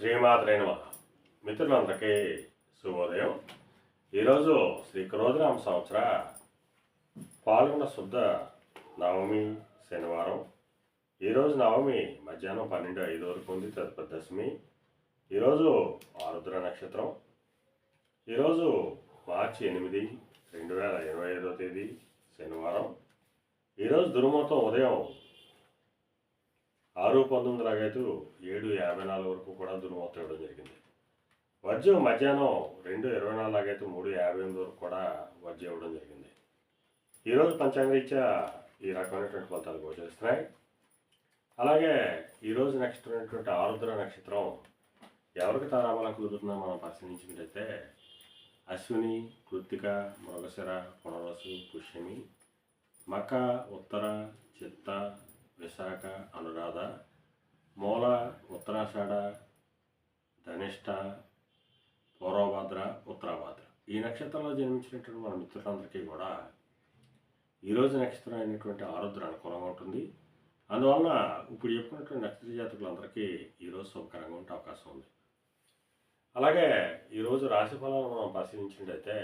శ్రీమాత్రే నమః. మిత్రులందరికీ శుభోదయం. ఈరోజు శ్రీ క్రోధనామ సంవత్సర పాల్గొన శుద్ధ నవమి శనివారం. ఈరోజు నవమి మధ్యాహ్నం 12:05 వరకు ఉంది. తదుపరి దశమి. ఈరోజు ఆరుద్ర నక్షత్రం. ఈరోజు మార్చి 8, 2025 తేదీ శనివారం. ఈరోజు దుర్ముహూర్తం ఉదయం 6:19 లాగైతే 7:54 వరకు కూడా దుర్ముహూర్తం ఇవ్వడం జరిగింది. వర్జ్యం మధ్యాహ్నం 2:24 లాగైతే 3:58 వరకు కూడా వర్జ్యం ఇవ్వడం జరిగింది. ఈరోజు పంచాంగరీత్యా ఈ రకమైనటువంటి ఫలితాలు గోచరిస్తున్నాయి. అలాగే ఈరోజు నక్షత్రం అయినటువంటి ఆరుద్ర నక్షత్రం ఎవరికి తారాబలం కుదురుతుందో మనం పరిశీలించినట్లయితే అశ్విని, కృత్తిక, మృగశిర, పునర్వసు, పుష్యమి, మక, ఉత్తర, చిత్త, విశాఖ, అనురాధ, మూల, ఉత్తరాషాఢ, ధనిష్ట, పూర్వభద్ర, ఉత్తరాభద్ర ఈ నక్షత్రంలో జన్మించినటువంటి మన మిత్రులందరికీ కూడా ఈరోజు నక్షత్రం అయినటువంటి ఆరుద్ర అనుకూలంగా ఉంటుంది. అందువలన ఇప్పుడు చెప్పుకున్నటువంటి నక్షత్ర జాతకులందరికీ ఈరోజు శుభకరంగా ఉండే అవకాశం ఉంది. అలాగే ఈరోజు రాశి ఫలాలను మనం పరిశీలించినట్లయితే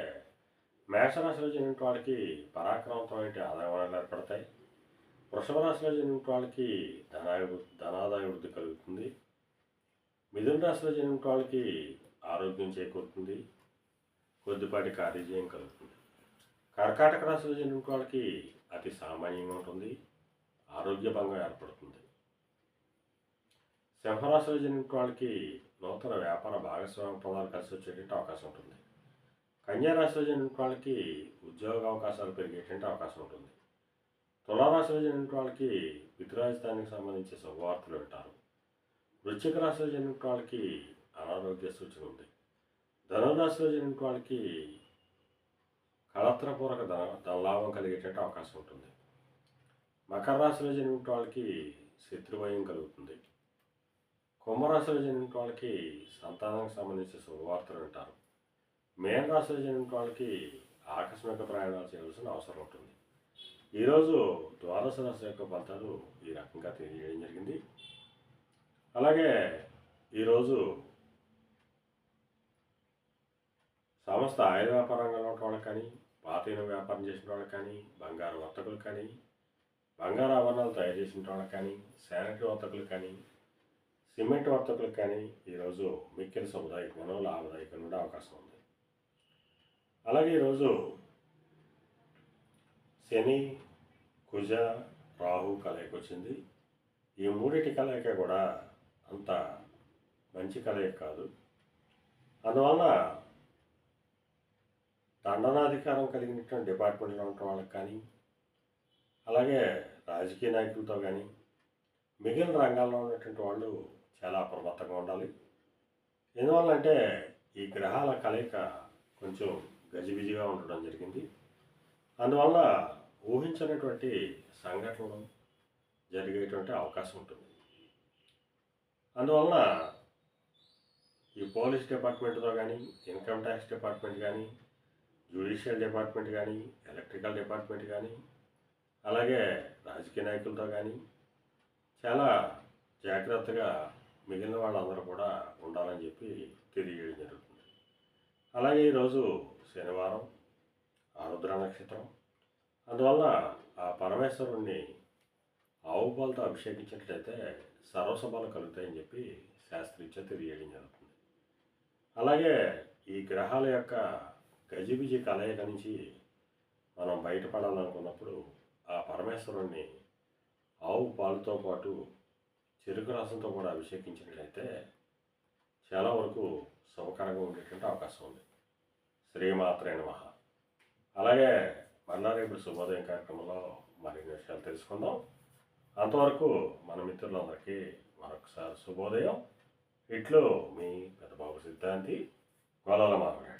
మేషరాశిలో చెందిన వాళ్ళకి పరాక్రమంతో ఆదాయ వనరులు ఏర్పడతాయి. వృషభ రాశిలో చెందిన వాళ్ళకి ధనాదాయ వృద్ధి కలుగుతుంది. మిథున రాశిలో చెందిన వాళ్ళకి ఆరోగ్యం చేకూరుతుంది. కొద్దిపాటి కార్యజయం కలుగుతుంది. కర్కాటక రాశిలో చెందిన వాళ్ళకి అతి సామాన్యంగా ఉంటుంది. ఆరోగ్య భంగం ఏర్పడుతుంది. సింహరాశిలో చెందిన వాళ్ళకి నూతన వ్యాపార భాగస్వామ్య పదాలు కలిసి వచ్చేటువంటి అవకాశం ఉంటుంది. కన్యారాశిలో చెందిన వాళ్ళకి ఉద్యోగ అవకాశాలు పెరిగేటువంటి అవకాశం ఉంటుంది. తులారాశిలో చెందిన వాళ్ళకి పితృరాజధానికి సంబంధించి శుభవార్తలు వింటారు. వృశ్చిక రాశిలో చెందిన వాళ్ళకి అనారోగ్య సూచన ఉంది. ధనురాశిలో చెందిన వాళ్ళకి కళత్రపూర్వక ధనలాభం కలిగేటువంటి అవకాశం ఉంటుంది. మకర రాశిలో చెందిన వాళ్ళకి శత్రుభయం కలుగుతుంది. కుంభరాశిలో చెందిన వాళ్ళకి సంతానానికి సంబంధించిన శుభవార్తలు వింటారు. మేన రాశిలో చెందిన వాళ్ళకి ఆకస్మిక ప్రయాణాలు చేయవలసిన అవసరం ఉంటుంది. ఈరోజు ద్వాదశ రాశి యొక్క ఫలితాలు ఈ రకంగా తెలియజేయడం జరిగింది. అలాగే ఈరోజు సంస్థ ఆయుధ వ్యాపార రంగంలో ఉన్న వాళ్ళకి కానీ, పాతైన వ్యాపారం చేసిన వాళ్ళకి కానీ, బంగారు వర్తకులు కానీ, బంగారు ఆభరణాలు తయారు చేసిన వాళ్ళకి కానీ, శానిటరీ వర్తకులు కానీ, సిమెంట్ వర్తకులకు కానీ ఈరోజు మిక్కిలి సముదాయకంగా లాభదాయకంగా ఉండే అవకాశం ఉంది. అలాగే ఈరోజు శని, కుజ, రాహు కలయిక వచ్చింది. ఈ మూడింటి కలయిక కూడా అంత మంచి కలయిక కాదు. అందువలన దండనాధికారం కలిగినటువంటి డిపార్ట్మెంట్లో ఉన్న వాళ్ళకి కానీ, అలాగే రాజకీయ నాయకులతో కానీ, మిగిలిన రంగాల్లో ఉన్నటువంటి వాళ్ళు చాలా అప్రమత్తంగా ఉండాలి. ఎందువల్లంటే ఈ గ్రహాల కలయిక కొంచెం గజిబిజిగా ఉండడం జరిగింది. అందువల్ల ఊహించినటువంటి సంఘటనలు జరిగేటువంటి అవకాశం ఉంటుంది. అందువలన ఈ పోలీస్ డిపార్ట్మెంట్తో కానీ, ఇన్కమ్ ట్యాక్స్ డిపార్ట్మెంట్ కానీ, జ్యుడిషియల్ డిపార్ట్మెంట్ కానీ, ఎలక్ట్రికల్ డిపార్ట్మెంట్ కానీ, అలాగే రాజకీయ నాయకులతో కానీ చాలా జాగ్రత్తగా మిగిలిన వాళ్ళందరూ కూడా ఉండాలని చెప్పి తెలియజేయడం జరుగుతుంది. అలాగే ఈరోజు శనివారం, ఆరుద్ర నక్షత్రం. అందువల్ల ఆ పరమేశ్వరుణ్ణి ఆవు పాలతో అభిషేకించినట్లయితే సర్వశుభాలు కలుగుతాయని చెప్పి శాస్త్రీత్యా తెలియజేయడం జరుగుతుంది. అలాగే ఈ గ్రహాల యొక్క గజిబిజి కలయిక నుంచి మనం బయటపడాలనుకున్నప్పుడు ఆ పరమేశ్వరుణ్ణి ఆవు పాలతో పాటు చెరుకు రసంతో కూడా అభిషేకించినట్లయితే చాలా వరకు శుభకరంగా ఉండేటువంటి అవకాశం ఉంది. శ్రీమాత్రే నమః. అలాగే మళ్ళా రేపు శుభోదయం కార్యక్రమంలో మరిన్ని విషయాలు తెలుసుకుందాం. అంతవరకు మన మిత్రులందరికీ మరొకసారి శుభోదయం. ఇట్లు మీ పెద్దబాబు సిద్ధాంతి, గోలాల మామిడి.